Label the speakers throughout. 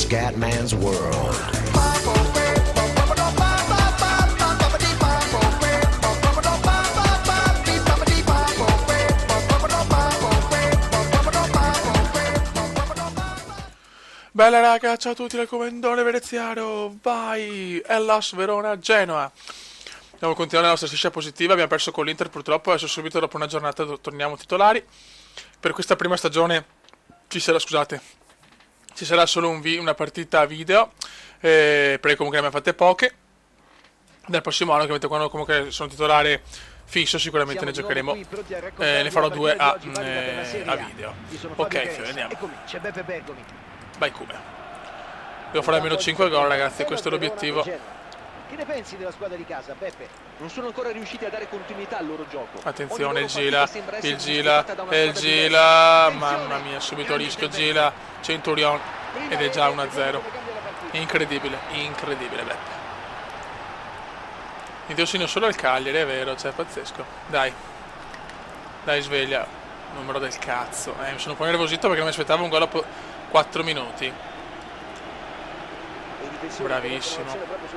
Speaker 1: Scatman's World.
Speaker 2: Bella raga, ciao a tutti dal comandone veneziano, vai, Hellas, Verona, Genoa. Dobbiamo continuare la nostra striscia positiva, abbiamo perso con l'Inter purtroppo, adesso subito dopo una giornata torniamo titolari. Per questa prima stagione ci sarà solo una partita video, perché comunque ne abbiamo fatte poche. Dal prossimo anno, quando comunque sono titolare fisso, sicuramente ne giocheremo, ne farò due a video. Ok, andiamo. Vai Come. Devo fare almeno 5 gol, ragazzi, questo è l'obiettivo.
Speaker 3: Che ne pensi della squadra di casa, Beppe? Non sono ancora riusciti a dare continuità al loro gioco.
Speaker 2: Attenzione, il Gila, mamma mia, subito a rischio Gila, Centurion, ed è già 1-0. Incredibile, Beppe. Mi devo segno solo al Cagliari, è vero, cioè, pazzesco. Dai, sveglia, numero del cazzo. Mi sono un po' nervosito perché non mi aspettavo un gol dopo 4 minuti. Bravissimo.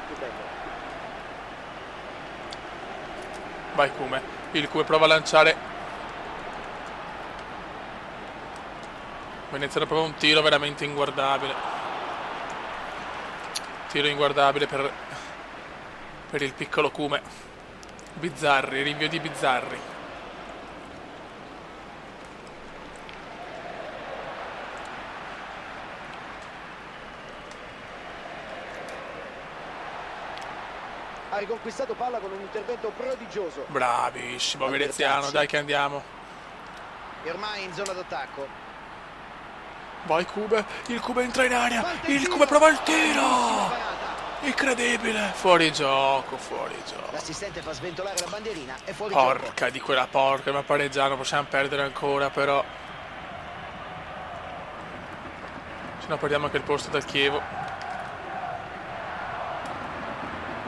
Speaker 2: Vai Come. Il Come prova a lanciare. Venezia prova un tiro veramente inguardabile. Tiro inguardabile per il piccolo Come. Bizzarri, rinvio di Bizzarri.
Speaker 3: Ha riconquistato palla con un intervento prodigioso.
Speaker 2: Bravissimo, veneziano, dai che andiamo.
Speaker 3: E ormai in zona d'attacco.
Speaker 2: Vai Cube, il Cube entra in area, il Cube prova il tiro! Incredibile, fuori gioco.
Speaker 3: L'assistente fa sventolare la bandierina e fuori gioco.
Speaker 2: Porca di quella porca, ma pareggiano, possiamo perdere ancora però. Se no perdiamo anche il posto dal Chievo.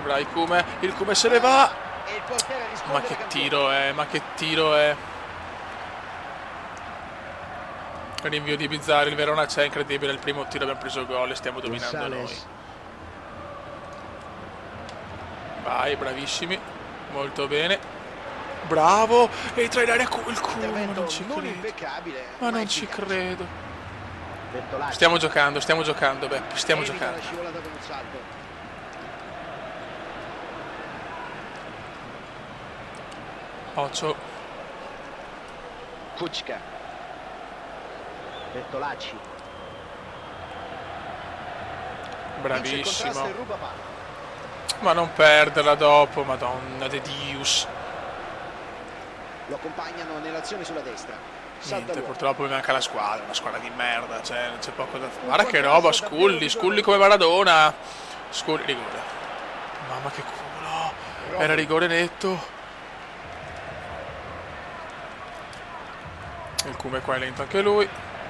Speaker 2: Bravi Come, il Come se ne va! Ma che tiro è, Rinvio di Bizzarri, il Verona c'è, incredibile, il primo tiro abbiamo preso gol e stiamo dominando noi. Vai, bravissimi, molto bene. Bravo, entra in area il Come, ma non ci credo. Stiamo giocando, Beppe, stiamo giocando. Occhio.
Speaker 3: Kuczka. Bertolacci.
Speaker 2: Bravissimo. Ma non perderla dopo, madonna de Dios.
Speaker 3: Lo accompagnano nell'azione sulla destra.
Speaker 2: Niente, purtroppo mi manca la squadra, una squadra di merda, cioè c'è poco da fare. Guarda che roba, Scully come Maradona. Scully, rigore. Mamma che culo. Era rigore netto. Il Come qua è lento anche lui,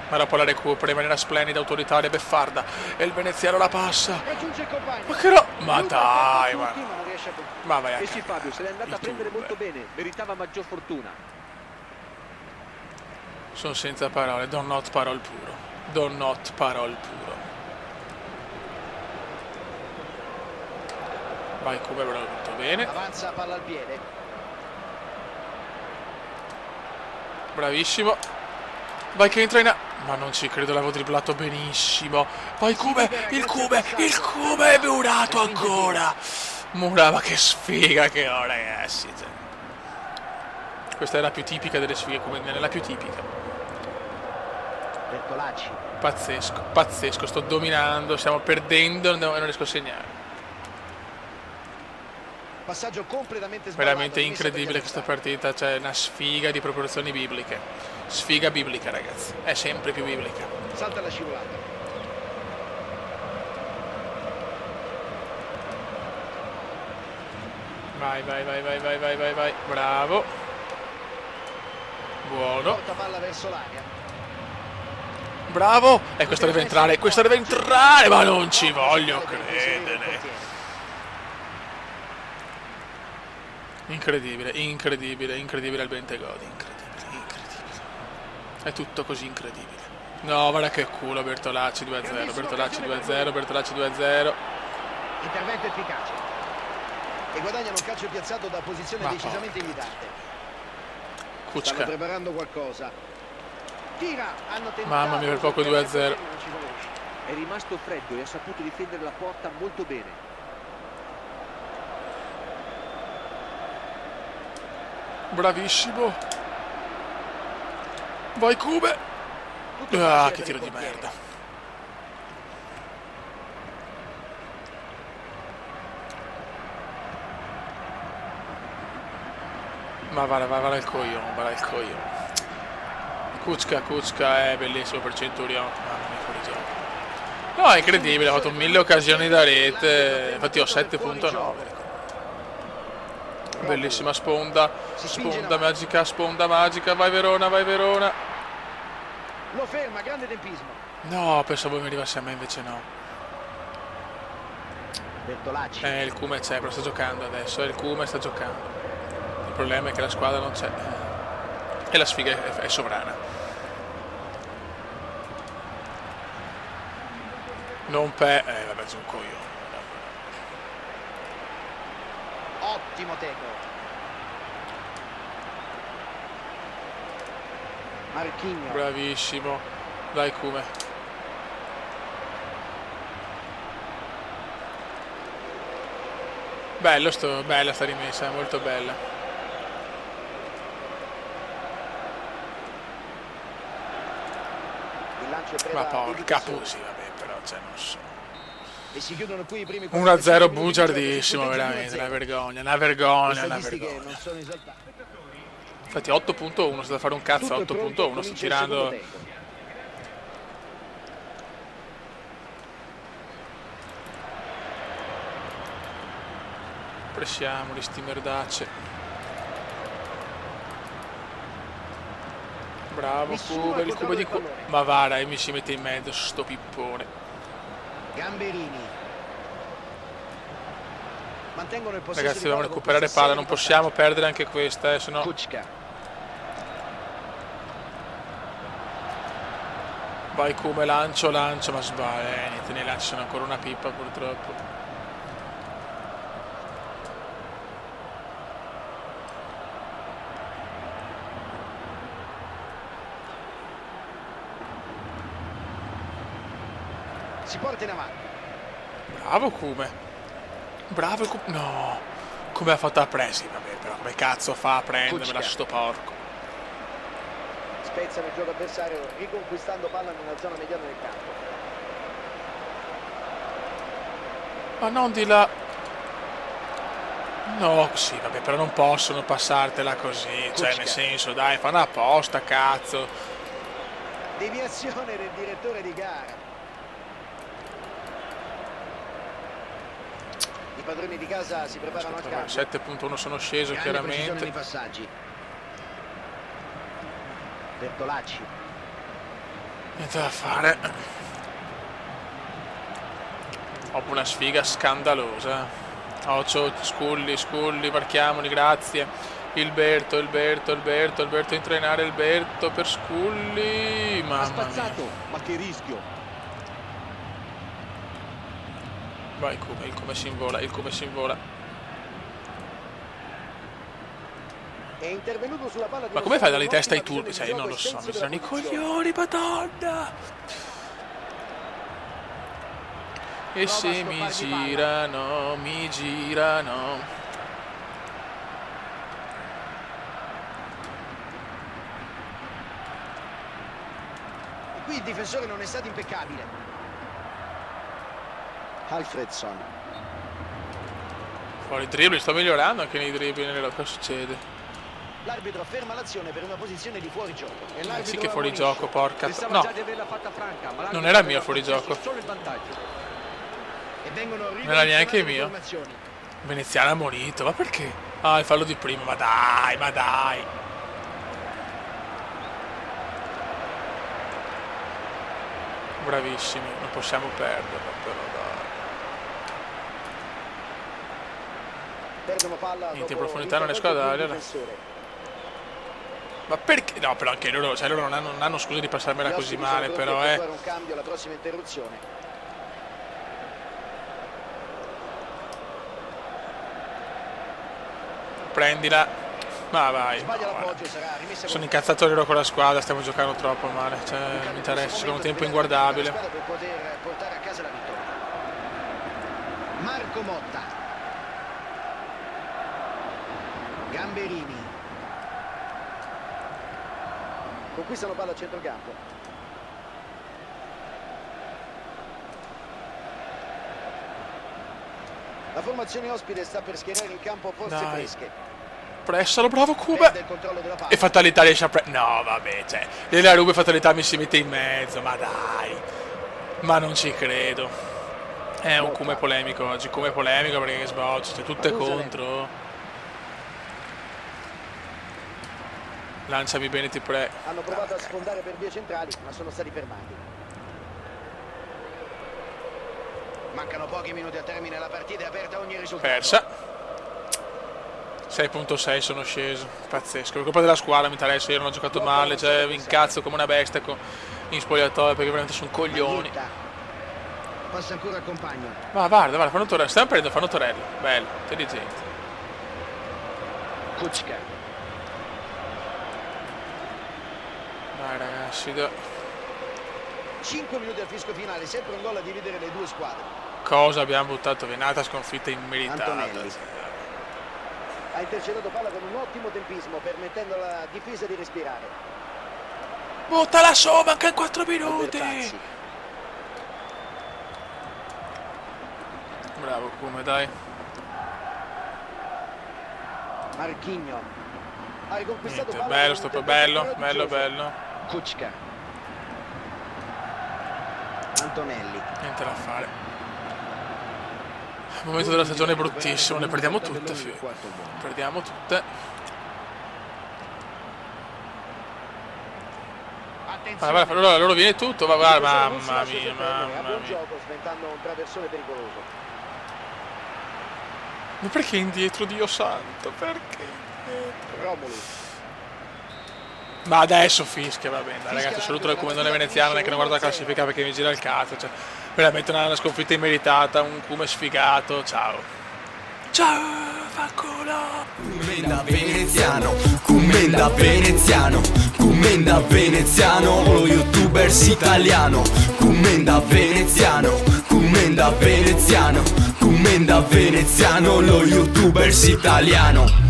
Speaker 2: ma dopo la recupera in maniera splendida, autoritaria, beffarda, e il veneziano la passa. Ma che ma dai, ma vai a
Speaker 3: cagare. Fabio se l'è andata a prendere molto bene, meritava maggior fortuna.
Speaker 2: Sono senza parole, do not parole puro. Vai Come, molto bene.
Speaker 3: Avanza palla al piede.
Speaker 2: Bravissimo. Vai che entra in ma non ci credo, l'avevo dribblato benissimo. Vai Come, il Come è murato ancora. Ma che sfiga che ho, ragazzi. Questa è la più tipica delle sfighe, come è la più tipica.
Speaker 3: Bertolacci.
Speaker 2: Pazzesco, sto dominando, stiamo perdendo e non riesco a segnare.
Speaker 3: Passaggio completamente sbagliato.
Speaker 2: Veramente incredibile questa partita, cioè una sfiga di proporzioni bibliche. Sfiga biblica, ragazzi, è sempre più biblica.
Speaker 3: Salta la scivolata.
Speaker 2: Vai. Bravo. Buono.
Speaker 3: Porta palla verso l'aria.
Speaker 2: Bravo. E questa deve entrare, ma non ci voglio credere. Incredibile il Bentegodi, incredibile. È tutto così incredibile. No, guarda che culo, Bertolacci 2-0, Bertolacci 2-0, Bertolacci 2-0.
Speaker 3: Intervento efficace. E guadagnano un calcio piazzato da posizione
Speaker 2: Ma
Speaker 3: decisamente invitante. Stanno
Speaker 2: Kučka.
Speaker 3: preparando qualcosa. Tira, hanno tentato.
Speaker 2: Mamma mia, per poco 2-0.
Speaker 3: Non ci conosce. È rimasto freddo e ha saputo difendere la porta molto bene.
Speaker 2: Bravissimo. Vai Cube.
Speaker 3: Tutto
Speaker 2: Ah,
Speaker 3: facile
Speaker 2: che
Speaker 3: per
Speaker 2: tiro
Speaker 3: il
Speaker 2: di
Speaker 3: portiere.
Speaker 2: merda. Ma va il coglione, va il coglione. Kučka è bellissimo per Centurion. Mamma mia, fuori gioco. No, è incredibile, ha fatto 1000 occasioni da rete. Infatti ho 7.9. Bellissima sponda. Sponda magica. Vai Verona, vai Verona.
Speaker 3: Lo ferma, grande tempismo.
Speaker 2: No, pensavo mi arrivasse a me, invece no.
Speaker 3: Bertolacci.
Speaker 2: Il Cume c'è, però sta giocando adesso. Il Cume sta giocando. Il problema è che la squadra non c'è. E la sfiga è sovrana. Non vabbè, c'è un coglione.
Speaker 3: Ottimo Teco. Marquinhos.
Speaker 2: Bravissimo. Dai Cume. Bella sta rimessa, è molto bella.
Speaker 3: Il lancio è preda
Speaker 2: Ma
Speaker 3: di
Speaker 2: porca
Speaker 3: difensori.
Speaker 2: sì, vabbè, però cioè non so.
Speaker 3: E si chiudono qui i primi
Speaker 2: 1-0 bugiardissimo, veramente, una vergogna, una vergogna,
Speaker 3: Le
Speaker 2: una
Speaker 3: statistiche
Speaker 2: vergogna.
Speaker 3: non sono esaltanti.
Speaker 2: Infatti 8.1, sta da fare un cazzo a
Speaker 3: Tutto è pronto,
Speaker 2: 8.1, sto
Speaker 3: comincia il
Speaker 2: tirando.
Speaker 3: secondo tempo.
Speaker 2: Pressiamoli sti merdacce. Bravo
Speaker 3: Nessuno
Speaker 2: Cube,
Speaker 3: al
Speaker 2: il Cube
Speaker 3: controllo
Speaker 2: di
Speaker 3: del
Speaker 2: Cube.
Speaker 3: pallone.
Speaker 2: Ma va, dai, mi si mette in mezzo sto pippone.
Speaker 3: Gamberini. Mantengono il possesso
Speaker 2: Ragazzi,
Speaker 3: di
Speaker 2: dobbiamo
Speaker 3: palla con
Speaker 2: recuperare
Speaker 3: questa
Speaker 2: palla,
Speaker 3: serie
Speaker 2: non
Speaker 3: di
Speaker 2: possiamo perdere anche questa, sennò.
Speaker 3: Kučka.
Speaker 2: Vai Cube, lancio, ma sbaglia. Niente, nei lanci sono ancora una pippa purtroppo.
Speaker 3: Si porta in avanti.
Speaker 2: Bravo Cube. Bravo il Cube. No. Come ha fatto a presi? Vabbè, però come cazzo fa a prendermela
Speaker 3: Kučka.
Speaker 2: sto porco?
Speaker 3: Spezzano il gioco avversario riconquistando palla nella zona mediana del campo.
Speaker 2: Ma non di là. No, sì, vabbè, però non possono passartela così. Cioè,
Speaker 3: Kučka.
Speaker 2: nel senso, dai, fanno apposta, cazzo.
Speaker 3: Deviazione del direttore di gara. I padroni di casa si preparano al cambio.
Speaker 2: 7.1 sono sceso
Speaker 3: Grande precisione nei
Speaker 2: chiaramente.
Speaker 3: passaggi. Bertolacci.
Speaker 2: Niente da fare. Ho una sfiga scandalosa. Occhio, Sculli, marchiamoli, grazie. Ilberto, in trainare Ilberto per Sculli.
Speaker 3: Ha
Speaker 2: Mamma
Speaker 3: spazzato,
Speaker 2: mia.
Speaker 3: ma che rischio.
Speaker 2: Vai Cube, il Cube si invola.
Speaker 3: È intervenuto sulla palla.
Speaker 2: Ma come fai a dargli
Speaker 3: un'ottima
Speaker 2: testa ai
Speaker 3: visione
Speaker 2: turchi?
Speaker 3: di
Speaker 2: Cioè, io
Speaker 3: gioco
Speaker 2: non lo
Speaker 3: e
Speaker 2: so,
Speaker 3: senso
Speaker 2: mi
Speaker 3: della
Speaker 2: tirano i
Speaker 3: posizione.
Speaker 2: coglioni, madonna! E
Speaker 3: Prova a
Speaker 2: se mi
Speaker 3: stoppargli palla.
Speaker 2: girano.
Speaker 3: E qui il difensore non è stato impeccabile. Alfredson.
Speaker 2: Fuori dribbling, sto migliorando anche nei dribbling, cosa succede?
Speaker 3: L'arbitro ferma l'azione per una posizione di fuorigioco. E l'arbitro
Speaker 2: Sì che fuori
Speaker 3: ammonisce.
Speaker 2: gioco, porca.
Speaker 3: Pensava
Speaker 2: No,
Speaker 3: già di averla fatta franca, ma l'arbitro
Speaker 2: non era il
Speaker 3: aveva
Speaker 2: mio fuorigioco.
Speaker 3: concesso solo il vantaggio. E vengono
Speaker 2: Non era neanche il mio.
Speaker 3: informazioni.
Speaker 2: Veneziano ammonito, ma perché? Ah, il fallo di prima, ma dai. Bravissimi, non possiamo perderlo, però dai.
Speaker 3: Perdono palla
Speaker 2: Niente, in
Speaker 3: dopo
Speaker 2: profondità non riesco a
Speaker 3: l'intervento
Speaker 2: dargliela.
Speaker 3: del difensore.
Speaker 2: Ma perché? No, però anche loro, cioè loro non hanno scuse di passarmela così male, però
Speaker 3: un cambio alla prossima interruzione.
Speaker 2: Prendila. Ma vai.
Speaker 3: Sbaglia
Speaker 2: No,
Speaker 3: l'appoggio, sarà rimessa.
Speaker 2: sono incazzato ero con la squadra, stiamo giocando troppo male. Cioè, mi interessa, secondo tempo inguardabile.
Speaker 3: Per poter portare a casa la vittoria. Marco Motta. Gamberini. Conquistano palla a centrocampo. La formazione ospite sta per schierare in campo forze fresche.
Speaker 2: Pressalo, bravo Cube.
Speaker 3: Perde il controllo della palla.
Speaker 2: E fatalità riesce a no, vabbè, cioè, della Rube fatalità mi si mette in mezzo, ma dai. Ma non ci credo. È un Come polemico oggi, Come polemico perché sboccia, cioè, tutte contro. Lanciami bene, ti prego.
Speaker 3: Hanno provato a sfondare per vie centrali, ma sono stati fermati. Mancano pochi minuti al termine, la partita è aperta a ogni risultato.
Speaker 2: Persa. 6.6 sono sceso, pazzesco, per colpa della squadra mi interessa, io non ho giocato male, cioè mi incazzo come una bestia in spogliatoio perché veramente sono coglioni.
Speaker 3: Passa ancora al compagno.
Speaker 2: Ma guarda, fanno torello, stiamo prendendo, fanno torello, bello, intelligente.
Speaker 3: Kuczka.
Speaker 2: Dai ragazzi,
Speaker 3: 5 minuti al fischio finale, sempre un gol a dividere le due squadre.
Speaker 2: cosa abbiamo buttato via, un'altra sconfitta immeritata.
Speaker 3: Antonelli. Ha intercettato palla con un ottimo tempismo, permettendo alla difesa di respirare.
Speaker 2: Buttala su, manca in 4 minuti. Bravo come dai.
Speaker 3: Marquinhos. Ha riconquistato
Speaker 2: Niente,
Speaker 3: palla.
Speaker 2: bello, sto bello.
Speaker 3: Kuczka. Antonelli.
Speaker 2: Niente da fare. Il momento della stagione è bruttissimo, le perdiamo tutte, perdiamo tutte. Vai, loro viene tutto, va, mamma mia.
Speaker 3: Gioco, sventando un traversone pericoloso.
Speaker 2: Ma perché indietro, Dio santo? Perché?
Speaker 3: Romolo.
Speaker 2: Ma adesso fischia, va bene, dai, ragazzi, saluto il comandone veneziano, non è che non guardo la classifica perché mi gira il cazzo, cioè, veramente una sconfitta immeritata, un Come sfigato, ciao. Ciao, fa culo!
Speaker 1: Commenda veneziano, commenda veneziano, commenda veneziano, lo youtubers italiano, commenda veneziano, commenda veneziano, commenda veneziano, lo youtubers italiano.